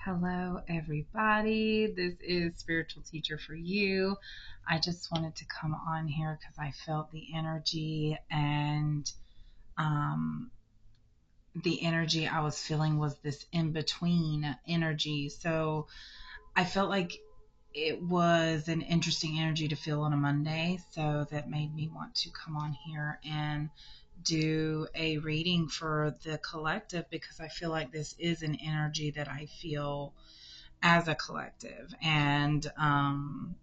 Hello, everybody. This is Spiritual Teacher for You. I just wanted to come on here because I felt the energy, and um, the energy I was feeling was this in between energy. So I felt like it was an interesting energy to feel on a Monday. So that made me want to come on here and do a reading for the collective because I feel like this is an energy that I feel as a collective. And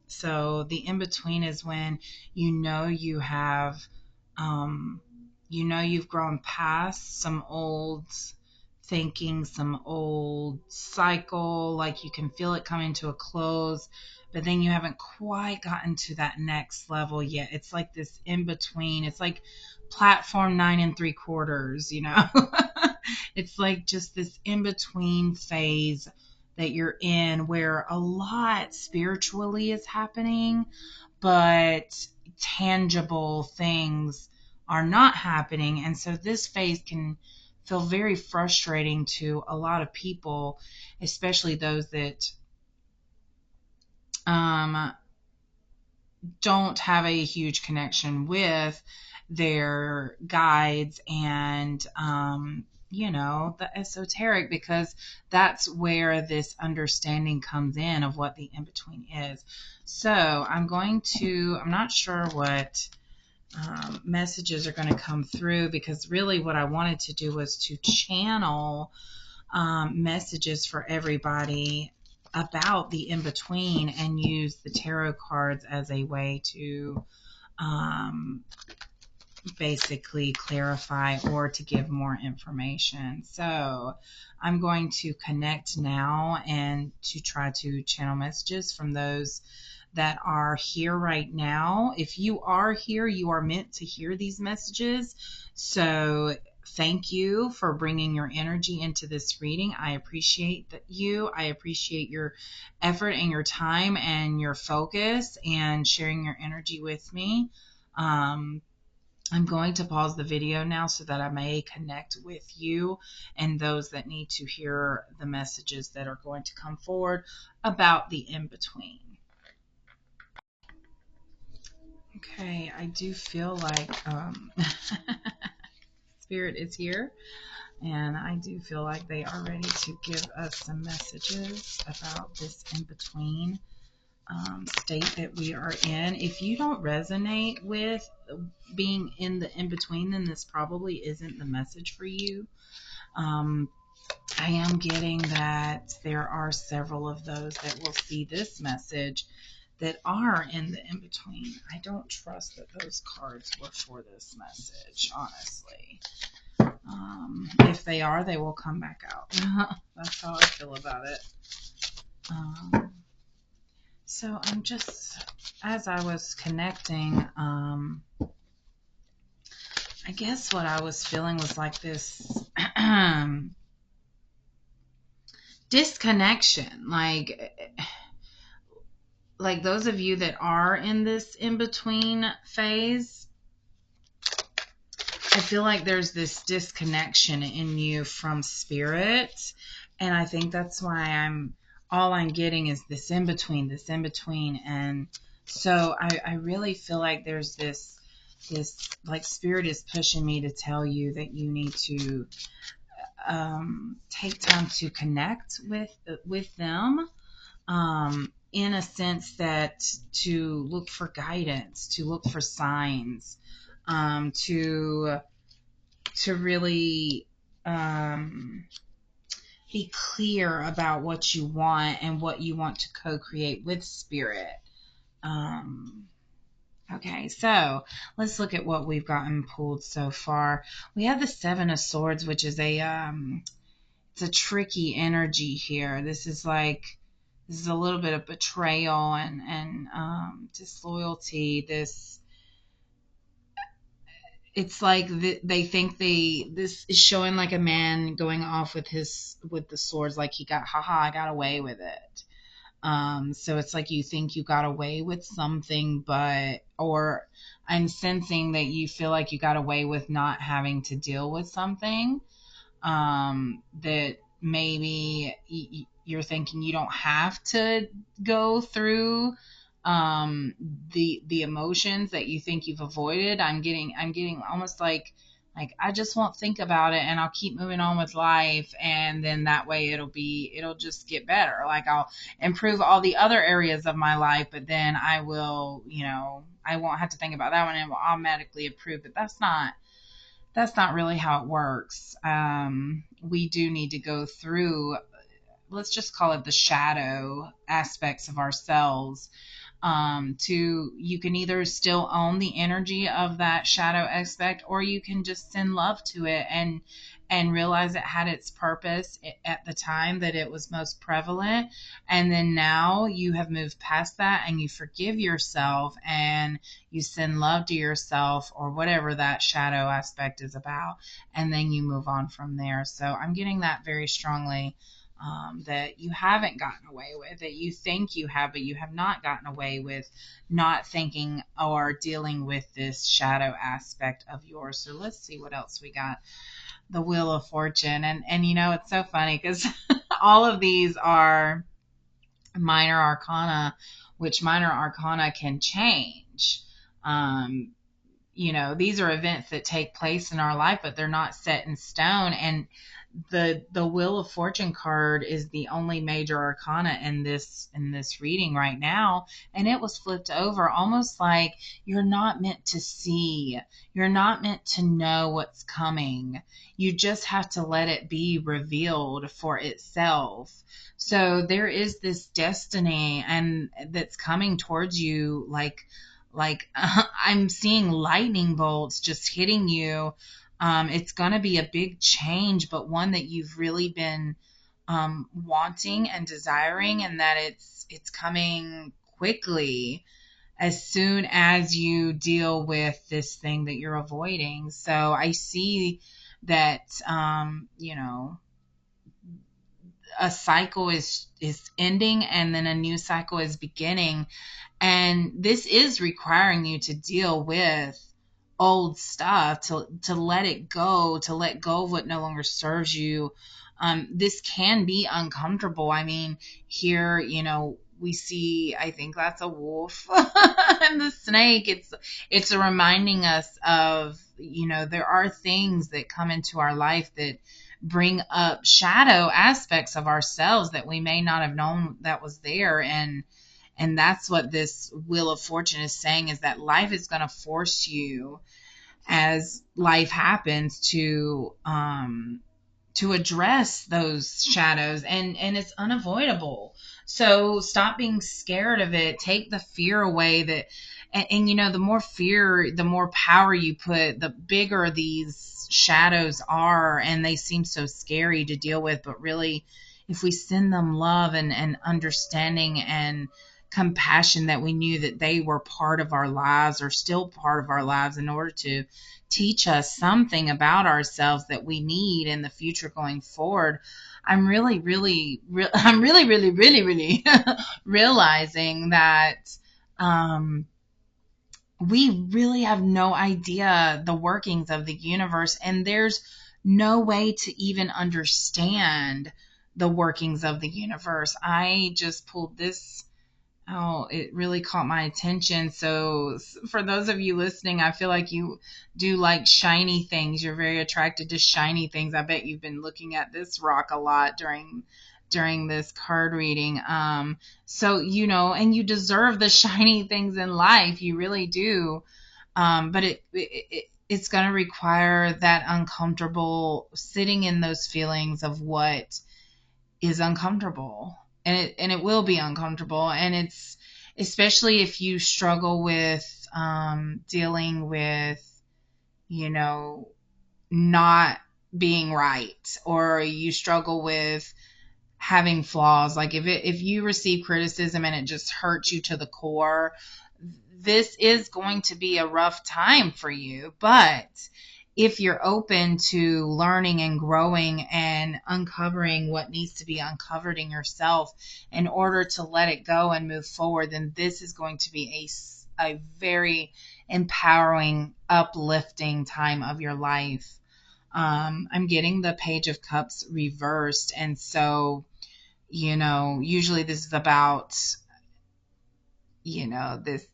so the in between is when you have, you've grown past some old thinking, some old cycle, like you can feel it coming to a close, but then you haven't quite gotten to that next level yet. It's like this in between. It's like platform 9 3/4. It's like just this in between phase that you're in where a lot spiritually is happening, but tangible things are not happening. And so this phase can feel very frustrating to a lot of people, especially those that um, don't have a huge connection with their guides and the esoteric, because that's where this understanding comes in of what the in-between is. So I'm not sure what messages are going to come through, because really what I wanted to do was to channel messages for everybody about the in-between and use the tarot cards as a way to um, basically clarify or to give more information. So I'm going to connect now and to try to channel messages from those that are here right now. If you are here, you are meant to hear these messages. So thank you for bringing your energy into this reading. I appreciate you. I appreciate your effort and your time and your focus and sharing your energy with me. I'm going to pause the video now so that I may connect with you and those that need to hear the messages that are going to come forward about the in-between. Okay, I do feel like Spirit is here, and I do feel like they are ready to give us some messages about this in-between state that we are in. If you don't resonate with being in the in-between, then this probably isn't the message for you. I am getting that there are several of those that will see this message that are in the in-between. I don't trust that those cards were for this message, honestly. If they are, they will come back out. That's how I feel about it. So I'm just, as I was connecting, I guess what I was feeling was like this disconnection. Like those of you that are in this in-between phase, I feel like there's this disconnection in you from spirit. And I think that's why all I'm getting is this in between. And so I really feel like there's this like spirit is pushing me to tell you that you need to take time to connect with them, in a sense that to look for guidance, to look for signs, to really be clear about what you want and what you want to co-create with spirit. Okay, so let's look at what we've gotten pulled so far. We have the Seven of Swords, which is it's a tricky energy here. This is a little bit of betrayal and disloyalty. It's like they think this is showing like a man going off with the swords, like he got, haha, I got away with it. So it's like you think you got away with something, or I'm sensing that you feel like you got away with not having to deal with something that maybe you're thinking you don't have to go through the emotions that you think you've avoided. I'm getting almost like I just won't think about it and I'll keep moving on with life, and then that way it'll just get better. Like I'll improve all the other areas of my life, but then I will, I won't have to think about that one and it will automatically improve. But that's not really how it works. We do need to go through, let's just call it the shadow aspects of ourselves, to you can either still own the energy of that shadow aspect, or you can just send love to it and realize it had its purpose at the time that it was most prevalent, and then now you have moved past that and you forgive yourself and you send love to yourself or whatever that shadow aspect is about, and then you move on from there. So I'm getting that very strongly, that you haven't gotten away with, that you think you have, but you have not gotten away with not thinking or dealing with this shadow aspect of yours. So let's see what else we got. The Wheel of Fortune. And it's so funny because all of these are minor arcana, which minor arcana can change. These are events that take place in our life, but they're not set in stone. And the Wheel of Fortune card is the only major arcana in this reading right now, and it was flipped over almost like you're not meant to see, you're not meant to know what's coming. You just have to let it be revealed for itself. So there is this destiny and that's coming towards you, like I'm seeing lightning bolts just hitting you. It's going to be a big change, but one that you've really been wanting and desiring, and that it's coming quickly as soon as you deal with this thing that you're avoiding. So I see that, a cycle is ending and then a new cycle is beginning, and this is requiring you to deal with old stuff, to let it go, to let go of what no longer serves you. This can be uncomfortable. I mean, here, we see, I think that's a wolf and the snake. It's reminding us of, there are things that come into our life that bring up shadow aspects of ourselves that we may not have known that was there. And that's what this Wheel of Fortune is saying, is that life is going to force you, as life happens, to address those shadows, and it's unavoidable. So stop being scared of it. Take the fear away, that and the more fear, the more power you put, the bigger these shadows are, and they seem so scary to deal with. But really, if we send them love and understanding and compassion, that we knew that they were part of our lives, or still part of our lives, in order to teach us something about ourselves that we need in the future going forward. I'm I'm really realizing that, we really have no idea the workings of the universe, and there's no way to even understand the workings of the universe. I just pulled this. Oh, it really caught my attention. So for those of you listening, I feel like you do like shiny things. You're very attracted to shiny things. I bet you've been looking at this rock a lot during this card reading. So, and you deserve the shiny things in life. You really do. But it's going to require that uncomfortable sitting in those feelings of what is uncomfortable, and it will be uncomfortable, and it's especially if you struggle with dealing with, not being right, or you struggle with having flaws. Like if you receive criticism and it just hurts you to the core, this is going to be a rough time for you. But if you're open to learning and growing and uncovering what needs to be uncovered in yourself in order to let it go and move forward, then this is going to be a very empowering, uplifting time of your life. I'm getting the Page of Cups reversed. And so, usually this is about, this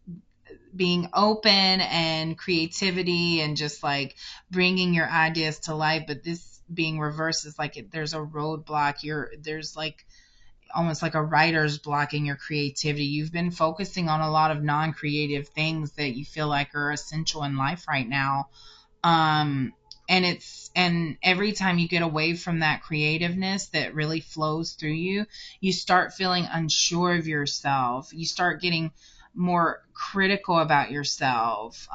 being open and creativity and just like bringing your ideas to life. But this being reversed is like there's a roadblock. There's like almost like a writer's block in your creativity. You've been focusing on a lot of non-creative things that you feel like are essential in life right now. um and every time you get away from that creativeness that really flows through you, you start feeling unsure of yourself. You start getting more critical about yourself.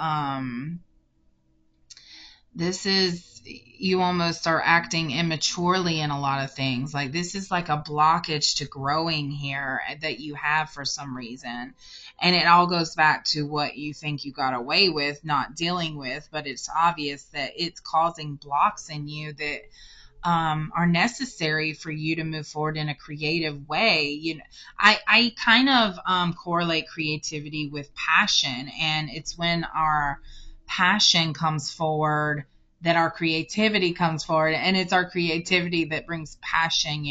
This is, you almost are acting immaturely in a lot of things. Like this is like a blockage to growing here that you have for some reason. And it all goes back to what you think you got away with not dealing with, but it's obvious that it's causing blocks in you that are necessary for you to move forward in a creative way. I kind of correlate creativity with passion, and it's when our passion comes forward that our creativity comes forward, and it's our creativity that brings passion.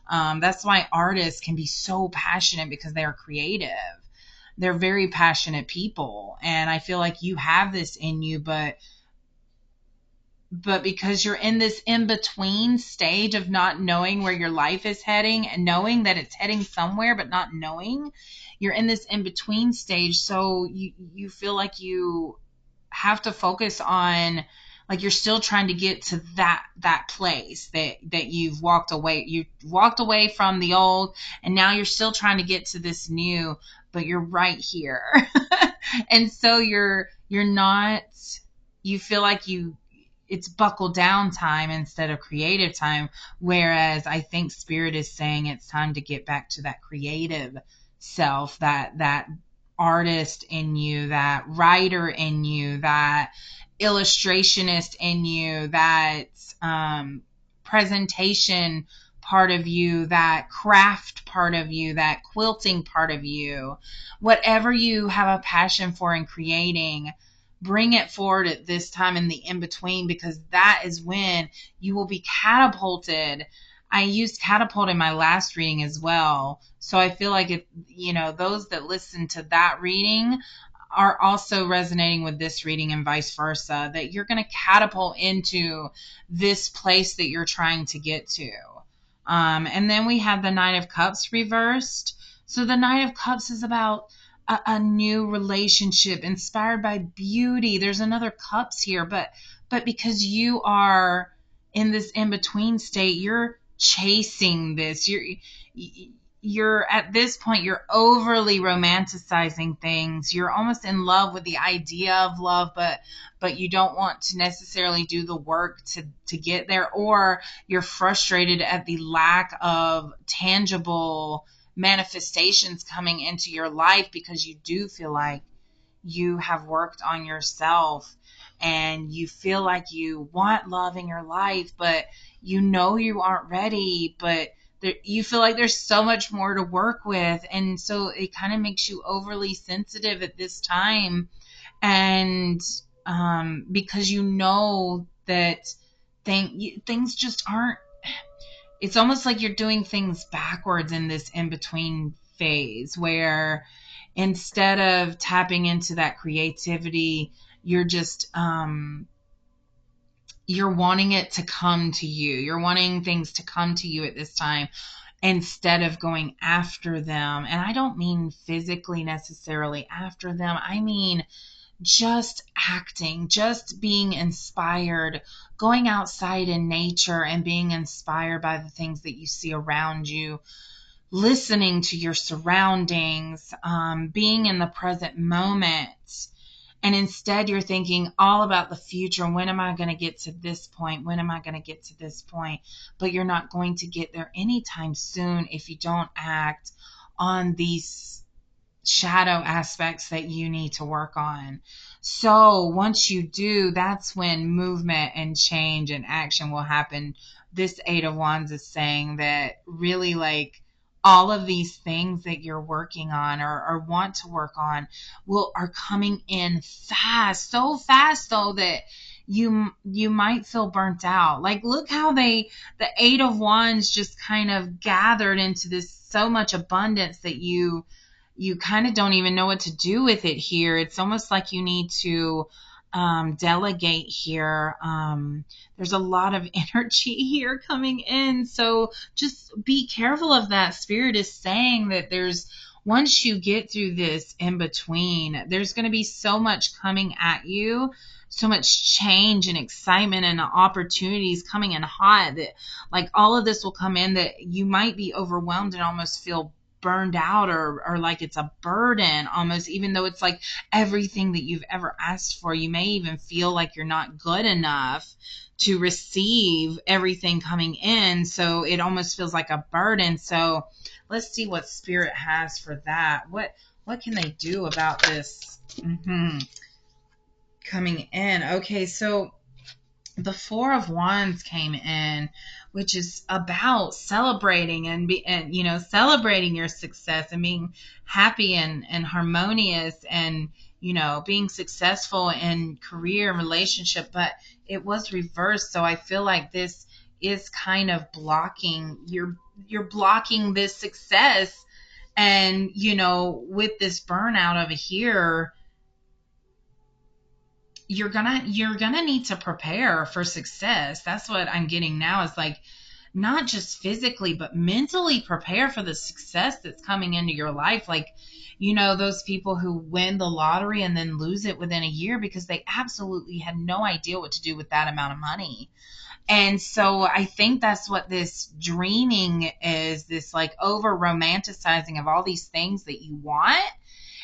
That's why artists can be so passionate, because they are creative. They're very passionate people, and I feel like you have this in you, but because you're in this in between stage of not knowing where your life is heading and knowing that it's heading somewhere but not knowing, you're in this in between stage. So you feel like you have to focus on, like, you're still trying to get to that place that you walked away from the old, and now you're still trying to get to this new, but you're right here. And so you're not, you feel like it's buckle down time instead of creative time. Whereas I think spirit is saying it's time to get back to that creative self, that artist in you, that writer in you, that illustrationist in you, that presentation part of you, that craft part of you, that quilting part of you. Whatever you have a passion for in creating, bring it forward at this time in the in between, because that is when you will be catapulted. I used catapult in my last reading as well. So I feel like if, those that listen to that reading are also resonating with this reading and vice versa, that you're going to catapult into this place that you're trying to get to. And then we have the Knight of Cups reversed. So the Knight of Cups is about a new relationship inspired by beauty. There's another cups here, but because you are in this in between state, you're chasing this. You're at this point, you're overly romanticizing things. You're almost in love with the idea of love, but you don't want to necessarily do the work to get there, or you're frustrated at the lack of tangible manifestations coming into your life, because you do feel like you have worked on yourself and you feel like you want love in your life, but you aren't ready, but you feel like there's so much more to work with. And so it kind of makes you overly sensitive at this time. And because that things just aren't, it's almost like you're doing things backwards in this in between phase, where instead of tapping into that creativity, you're just you're wanting it to come to you. You're wanting things to come to you at this time instead of going after them. And I don't mean physically necessarily after them. I mean just acting, just being inspired, going outside in nature and being inspired by the things that you see around you, listening to your surroundings, being in the present moment. And instead, you're thinking all about the future. When am I going to get to this point? When am I going to get to this point? But you're not going to get there anytime soon if you don't act on these shadow aspects that you need to work on. So once you do, that's when movement and change and action will happen. This Eight of Wands is saying that really, like, all of these things that you're working on or want to work on are coming in fast, so fast though that you might feel burnt out. Like, look how the Eight of Wands just kind of gathered into this so much abundance that you kind of don't even know what to do with it here. It's almost like you need to delegate here. There's a lot of energy here coming in. So just be careful of that. Spirit is saying that once you get through this in between, there's going to be so much coming at you, so much change and excitement and opportunities coming in hot, that like all of this will come in, that you might be overwhelmed and almost feel burned out, or like it's a burden almost, even though it's like everything that you've ever asked for. You may even feel like you're not good enough to receive everything coming in, so it almost feels like a burden. So let's see what Spirit has for that. What can they do about this coming in? Okay, so the Four of Wands came in, which is about celebrating and celebrating your success and being happy and harmonious, and being successful in career and relationship. But it was reversed, so I feel like this is kind of blocking, you're blocking this success. And with this burnout over here, you're gonna need to prepare for success. That's what I'm getting now, is like, not just physically but mentally prepare for the success that's coming into your life. Like, those people who win the lottery and then lose it within a year because they absolutely had no idea what to do with that amount of money. And so I think that's what this dreaming is, this like over romanticizing of all these things that you want.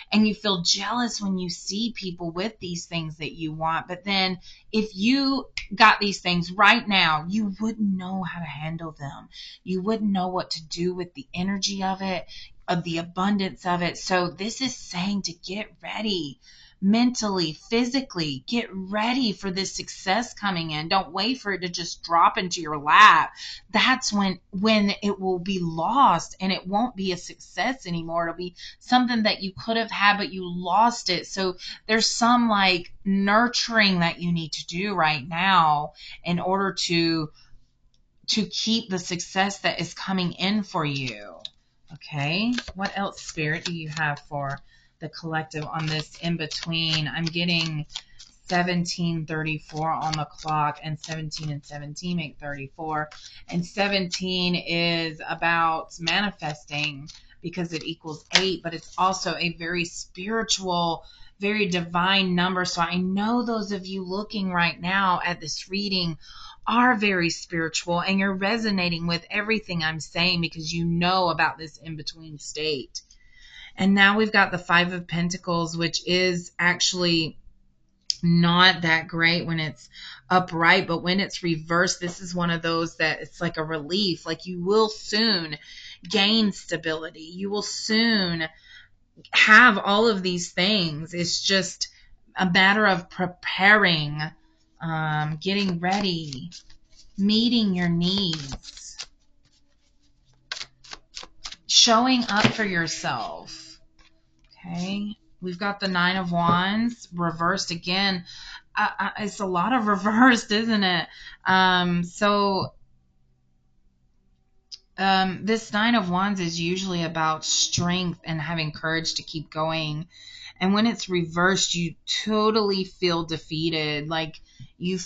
And you feel jealous when you see people with these things that you want. But then if you got these things right now, you wouldn't know how to handle them. You wouldn't know what to do with the energy of it, of the abundance of it. So this is saying to get ready. Mentally, physically, get ready for this success coming in. Don't wait for it to just drop into your lap. That's when it will be lost, and it won't be a success anymore. It'll be something that you could have had, but you lost it. So there's some like nurturing that you need to do right now in order to keep the success that is coming in for you. Okay, what else, Spirit, do you have for the collective on this in between? I'm getting 17:34 on the clock, and 17 and 17 make 34. And 17 is about manifesting because it equals 8, but it's also a very spiritual, very divine number. So I know those of you looking right now at this reading are very spiritual, and you're resonating with everything I'm saying because you know about this in-between state. And now we've got the Five of Pentacles, which is actually not that great when it's upright, but when it's reversed, this is one of those that it's like a relief. Like, you will soon gain stability. You will soon have all of these things. It's just a matter of preparing, getting ready, meeting your needs, showing up for yourself. Okay, we've got the Nine of Wands reversed again. It's a lot of reversed, isn't it? This Nine of Wands is usually about strength and having courage to keep going. And when it's reversed, you totally feel defeated. Like, you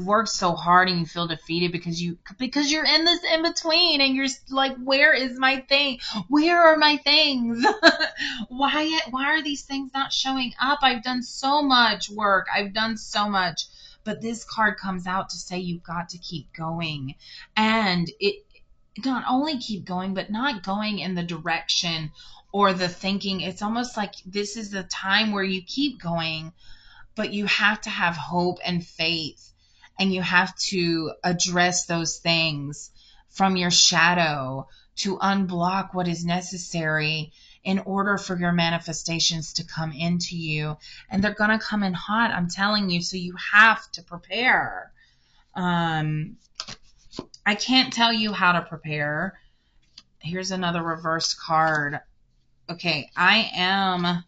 worked so hard and you feel defeated because you're in this in between, and you're like, where is my thing? Where are my things? Why are these things not showing up? I've done so much work. I've done so much. But this card comes out to say you've got to keep going. And it not only keep going, but not going in the direction or the thinking. It's almost like this is the time where you keep going, but you have to have hope and faith, and you have to address those things from your shadow to unblock what is necessary in order for your manifestations to come into you. And they're going to come in hot, I'm telling you, so you have to prepare. I can't tell you how to prepare. Here's another reverse card. Okay, I am,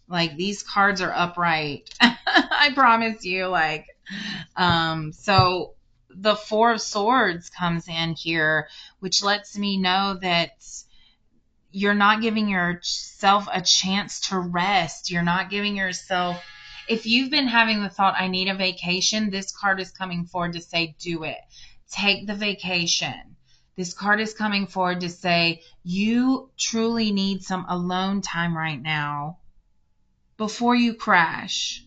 like, these cards are upright. I promise you, like, So the Four of Swords comes in here, which lets me know that you're not giving yourself a chance to rest. You're not giving yourself, if you've been having the thought, I need a vacation, this card is coming forward to say, do it. Take the vacation. This card is coming forward to say, you truly need some alone time right now before you crash.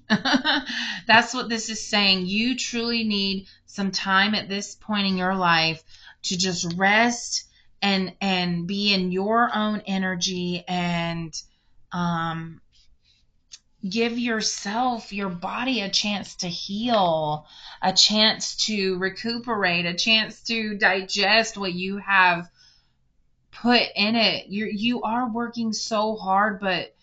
That's what this is saying. You truly need some time at this point in your life to just rest and be in your own energy and um give yourself, your body, a chance to heal, a chance to recuperate, a chance to digest what you have put in it. You are working so hard, but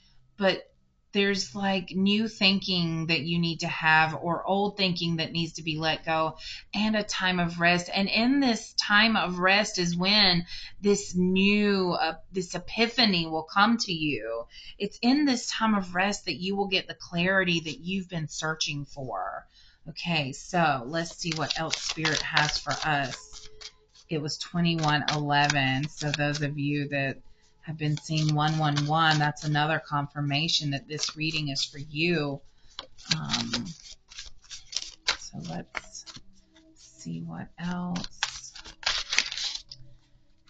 there's like new thinking that you need to have, or old thinking that needs to be let go, and a time of rest. And in this time of rest is when this new this epiphany will come to you. It's in this time of rest that you will get the clarity that you've been searching for. Okay, so let's see what else Spirit has for us. It was 2111. So those of you that have been seeing 111, that's another confirmation that this reading is for you. So let's see what else.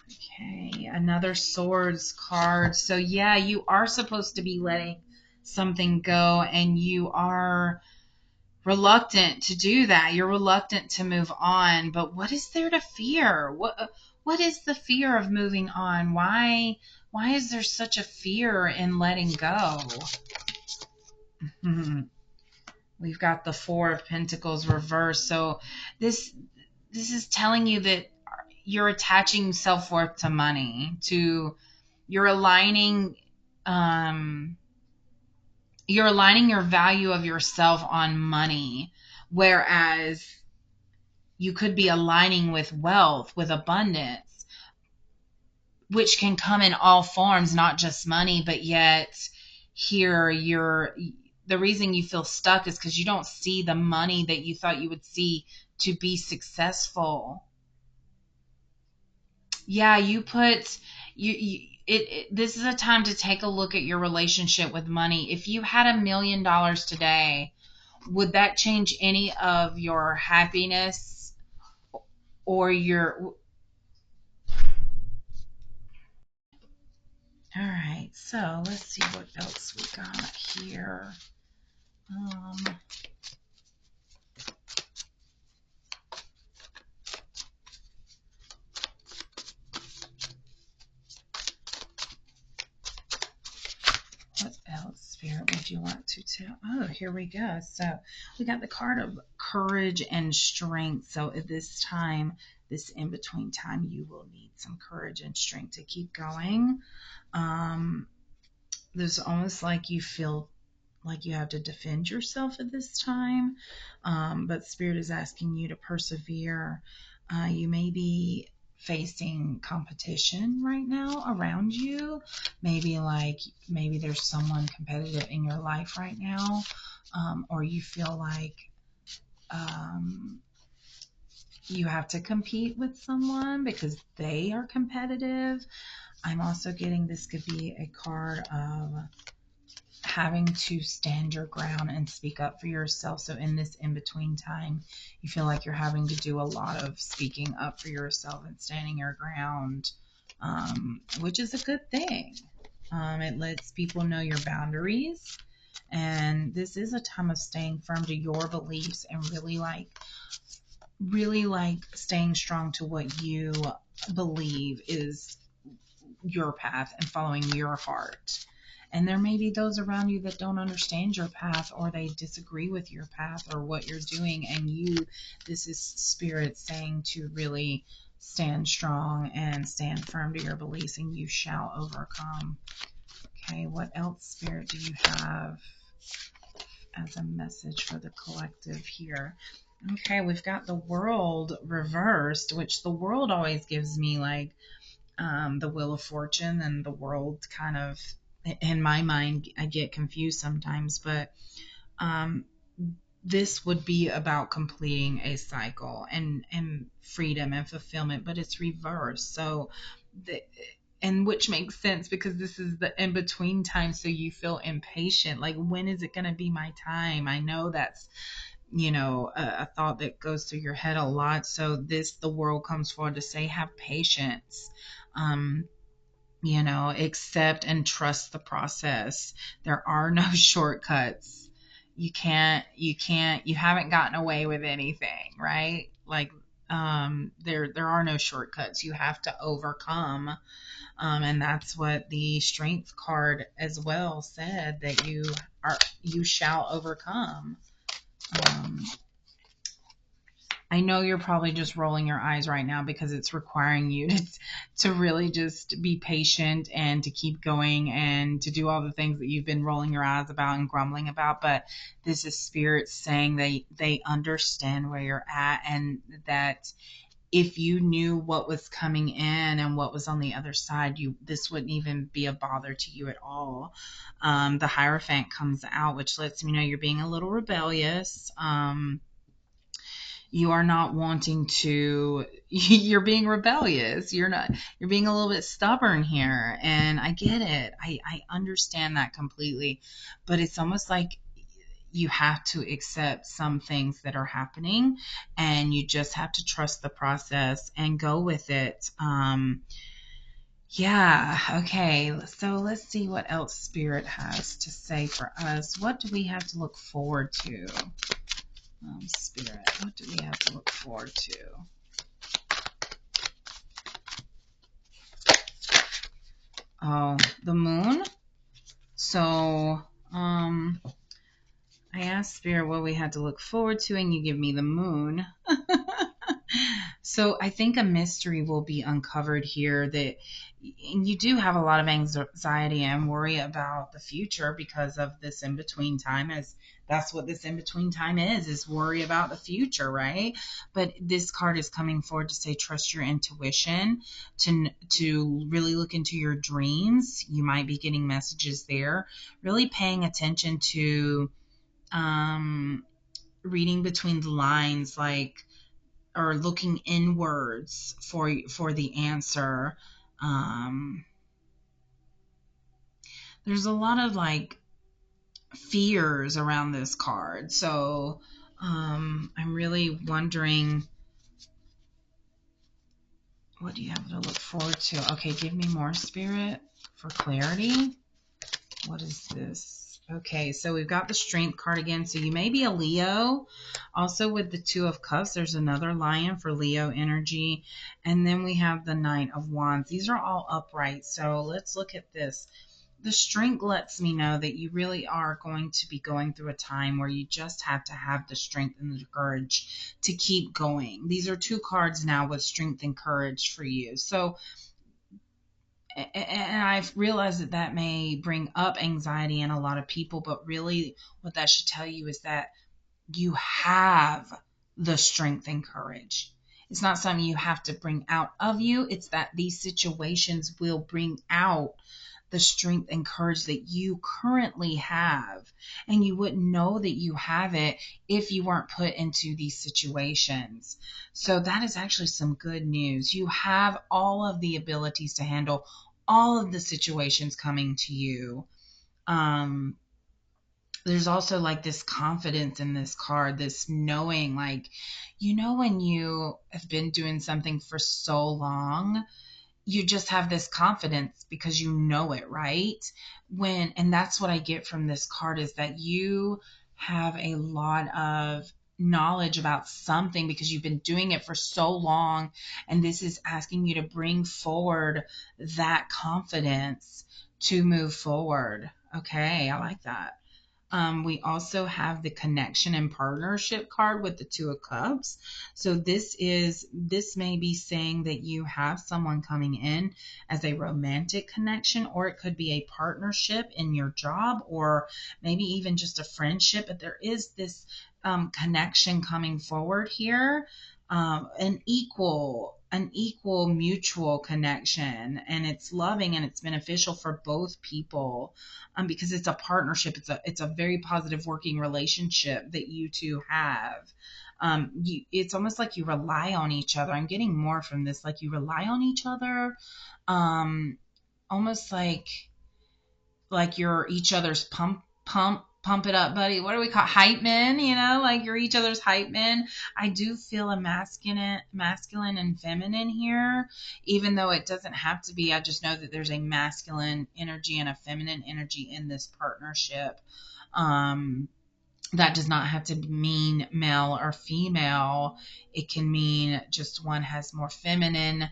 Okay, another swords card. So yeah, you are supposed to be letting something go, and you are reluctant to do that. You're reluctant to move on. But what is there to fear? What is the fear of moving on? Why is there such a fear in letting go? We've got the Four of Pentacles reversed. So this is telling you that you're attaching self-worth to money, to you're aligning you're aligning your value of yourself on money, whereas you could be aligning with wealth, with abundance, which can come in all forms, not just money, but yet here the reason you feel stuck is because you don't see the money that you thought you would see to be successful. Yeah, you put this is a time to take a look at your relationship with money. If you had $1,000,000 today, would that change any of your happiness or your... All right, so let's see what else we got here. What else, Spirit, would you want to tell? Oh, here we go. So we got the card of courage and strength. So at this time, this in-between time, you will need some courage and strength to keep going. There's almost like you feel like you have to defend yourself at this time, but Spirit is asking you to persevere. You may be facing competition right now around you. Maybe there's someone competitive in your life right now, or you feel like you have to compete with someone because they are competitive. I'm also getting this could be a card of having to stand your ground and speak up for yourself. So in this in-between time, you feel like you're having to do a lot of speaking up for yourself and standing your ground, which is a good thing. It lets people know your boundaries. And this is a time of staying firm to your beliefs and really like staying strong to what you believe is your path and following your heart. And there may be those around you that don't understand your path, or they disagree with your path or what you're doing. And this is Spirit saying to really stand strong and stand firm to your beliefs, and you shall overcome. Okay, what else, Spirit, do you have as a message for the collective here? Okay, we've got the World reversed, which the World always gives me like the Wheel of Fortune, and the World kind of, in my mind, I get confused sometimes, but this would be about completing a cycle and freedom and fulfillment, but it's reversed. So the and which makes sense because this is the in between time, so you feel impatient, like when is it going to be my time? I know that's, a thought that goes through your head a lot. So this, the world comes forward to say, have patience. um accept and trust the process. There are no shortcuts. You haven't gotten away with anything, right? Like, there are no shortcuts. You have to overcome. And that's what the strength card as well said, that you shall overcome. um, I know you're probably just rolling your eyes right now because it's requiring you to really just be patient and to keep going and to do all the things that you've been rolling your eyes about and grumbling about. But this is spirit saying they understand where you're at, and that if you knew what was coming in and what was on the other side, this wouldn't even be a bother to you at all. The Hierophant comes out, which lets me know you're being a little rebellious. You are not wanting to you're being rebellious, you're being a little bit stubborn here, and I get it. I understand that completely, but it's almost like you have to accept some things that are happening, and you just have to trust the process and go with it. Yeah, okay, so let's see what else spirit has to say for us. What do we have to look forward to? Spirit, what do we have to look forward to? Oh, the moon. So, I asked Spirit what we had to look forward to, and you give me the moon. So I think a mystery will be uncovered here, that you do have a lot of anxiety and worry about the future because of this in between time, as that's what this in between time is worry about the future, right? But this card is coming forward to say trust your intuition, to really look into your dreams. You might be getting messages there, really paying attention to reading between the lines, like, or looking inwards for the answer. um there's a lot of like fears around this card, so I'm really wondering, what do you have to look forward to? Okay, give me more, spirit, for clarity. What is this? Okay, so we've got the Strength card again. So you may be a Leo. Also with the Two of Cups, there's another lion for Leo energy. And then we have the Knight of Wands. These are all upright. So let's look at this. The Strength lets me know that you really are going to be going through a time where you just have to have the strength and the courage to keep going. These are two cards now with strength and courage for you. So, and I've realized that may bring up anxiety in a lot of people, but really what that should tell you is that you have the strength and courage. It's not something you have to bring out of you. It's that these situations will bring out the strength and courage that you currently have. And you wouldn't know that you have it if you weren't put into these situations. So that is actually some good news. You have all of the abilities to handle all of the situations coming to you. Um, there's also like this confidence in this card, this knowing, like, when you have been doing something for so long, you just have this confidence because you know it, right? And that's what I get from this card, is that you have a lot of knowledge about something because you've been doing it for so long, and this is asking you to bring forward that confidence to move forward. Okay, I like that. We also have the connection and partnership card with the Two of Cups. So this may be saying that you have someone coming in as a romantic connection, or it could be a partnership in your job, or maybe even just a friendship. But there is this connection coming forward here, an equal an equal mutual connection, and it's loving and it's beneficial for both people, because it's a partnership. It's a very positive working relationship that you two have. It's almost like you rely on each other. I'm getting more from this, like you rely on each other, um, almost like you're each other's pump it up, buddy. What do we call hype men? Like you're each other's hype men. I do feel a masculine and feminine here, even though it doesn't have to be. I just know that there's a masculine energy and a feminine energy in this partnership. That does not have to mean male or female. It can mean just one has more feminine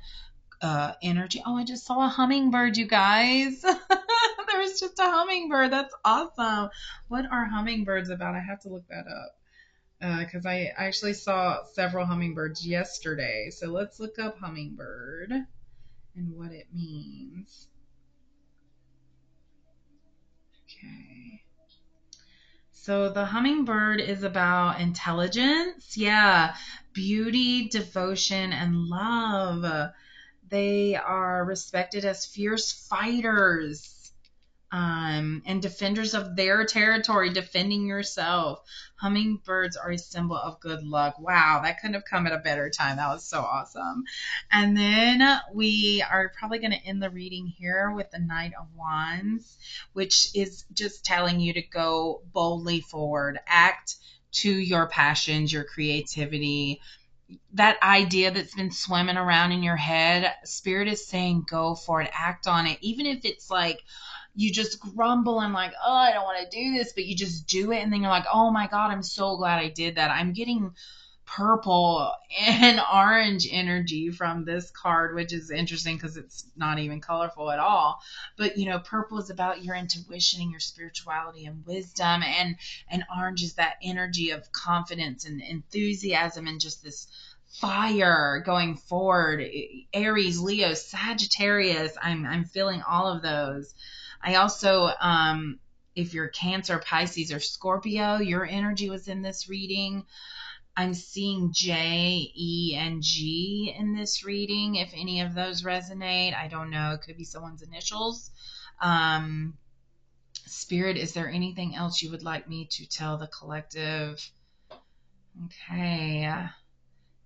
energy. Oh, I just saw a hummingbird, you guys. There was just a hummingbird. That's awesome. What are hummingbirds about? I have to look that up because I actually saw several hummingbirds yesterday. So let's look up hummingbird and what it means. Okay. So the hummingbird is about intelligence. Yeah. Beauty, devotion, and love. They are respected as fierce fighters, and defenders of their territory, defending yourself. Hummingbirds are a symbol of good luck. Wow, that couldn't have come at a better time. That was so awesome. And then we are probably going to end the reading here with the Knight of Wands, which is just telling you to go boldly forward, act to your passions, your creativity, that idea that's been swimming around in your head. Spirit is saying go for it, act on it, even if it's like you just grumble and like, oh, I don't want to do this, but you just do it, and then you're like, oh my god, I'm so glad I did that. I'm getting purple and orange energy from this card, which is interesting because it's not even colorful at all. But purple is about your intuition and your spirituality and wisdom, and orange is that energy of confidence and enthusiasm and just this fire going forward. Aries, Leo, Sagittarius, I'm feeling all of those. I also, if you're Cancer, Pisces, or Scorpio, your energy was in this reading. I'm seeing J, E, and G in this reading. If any of those resonate, I don't know. It could be someone's initials. Spirit, is there anything else you would like me to tell the collective? Okay.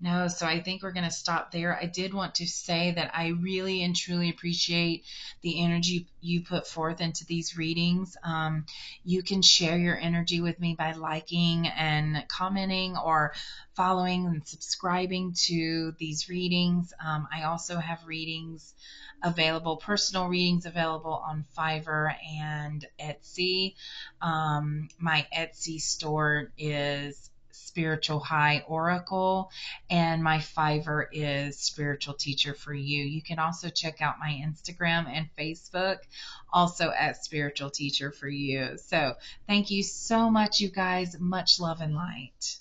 No, so I think we're going to stop there. I did want to say that I really and truly appreciate the energy you put forth into these readings. You can share your energy with me by liking and commenting or following and subscribing to these readings. I also have readings available, personal readings available on Fiverr and Etsy. My Etsy store is Spiritual High Oracle, and my Fiverr is Spiritual Teacher for You. You can also check out my Instagram and Facebook, also at Spiritual Teacher for You. So thank you so much, you guys. Much love and light.